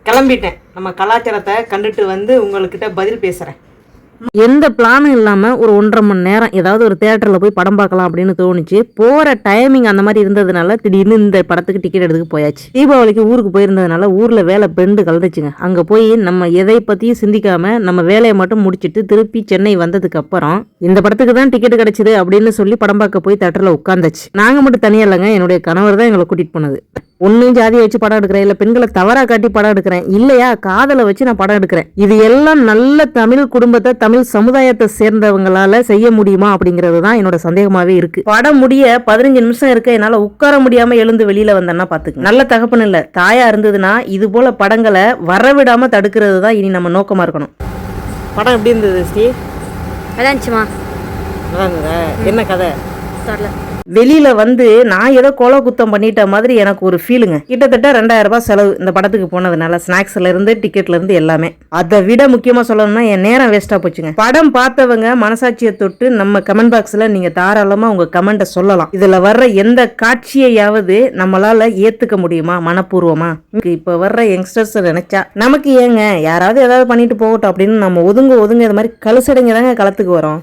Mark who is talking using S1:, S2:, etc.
S1: கிளம்பிட்டேன். நம்ம கலாச்சாரத்தை கண்டுட்டு வந்து உங்கள்கிட்ட பதில் பேசுகிறேன்.
S2: எந்த பிளானும் இல்லாமல் ஒரு 1.5 மணி நேரம் ஏதாவது ஒரு தேட்டரில் போய் படம் பார்க்கலாம் அப்படின்னு தோணுச்சு. போகிற டைமிங் அந்த மாதிரி இருந்ததுனால திடீர்னு இந்த படத்துக்கு டிக்கெட் எடுத்து போயாச்சு. தீபாவளிக்கு ஊருக்கு போயிருந்ததுனால ஊரில் வேலை பெண்டு கலந்துச்சுங்க. அங்கே போய் நம்ம எதை பற்றியும் சிந்திக்காமல் நம்ம வேலையை மட்டும் முடிச்சுட்டு திருப்பி சென்னை வந்ததுக்கு அப்புறம் இந்த படத்துக்கு தான் டிக்கெட் கிடைச்சிது அப்படின்னு சொல்லி படம் பார்க்க போய் தேட்டரில் உட்காந்துச்சு. நாங்கள் மட்டும் தனியாக இல்லைங்க, என்னுடைய கணவர் தான் எங்களை கூட்டிகிட்டு போனது. ஒன்னும் ஜாதியை வச்சு படம் எடுக்கிறேன், இல்லை பெண்களை தவறா காட்டி படம் எடுக்கிறேன், இல்லையா காதலை வச்சு நான் படம் எடுக்கிறேன். இது எல்லாம் நல்ல தமிழ் குடும்பத்தை தமிழ் சமுதாயத்தை சேர்ந்தவங்களால செய்ய முடியுமா அப்படிங்கிறது தான் என்னோட சந்தேகமாவே இருக்கு. படம் முடிய 15 நிமிஷம் இருக்க என்னால உட்கார முடியாம எழுந்து வெளியில வந்தேன்னா பாத்துக்க. நல்ல தகப்பன் இல்ல தாயா இருந்ததுன்னா இது போல படங்களை வரவிடாம தடுக்கிறது தான் இனி நம்ம நோக்கமா இருக்கணும்.
S1: படம் எப்படி இருந்தது ஸ்ரீ?
S3: அதான்ச்சுமா.
S1: நல்லா இருந்ததா? என்ன கதை?
S2: வெளியில வந்து நான் ஏதோ கொலை குத்தம் பண்ணிட்ட மாதிரி எனக்கு ஒரு ஃபீலுங்க. கிட்டத்தட்ட 2000 ரூபாய் செலவு இந்த படத்துக்கு போனதுனால, ஸ்நாக்ஸ்ல இருந்து டிக்கெட்ல இருந்து எல்லாமே. அதை விட முக்கியமா சொல்லணும்னா என் நேரம் வேஸ்டா போச்சுங்க. படம் பார்த்தவங்க மனசாட்சியை தொட்டு நம்ம கமெண்ட் பாக்ஸ்ல நீங்க தாராளமா உங்க கமெண்ட்டை சொல்லலாம். இதுல வர்ற எந்த காட்சியையாவது நம்மளால ஏத்துக்க முடியுமா மனப்பூர்வமா? இப்ப வர்ற யங்ஸ்டர்ஸ் நினைச்சா நமக்கு ஏங்க யாராவது ஏதாவது பண்ணிட்டு போகட்டும் அப்படின்னு நம்ம ஒதுங்க இது மாதிரி கழுசடைங்க தாங்க களத்துக்கு வரோம்.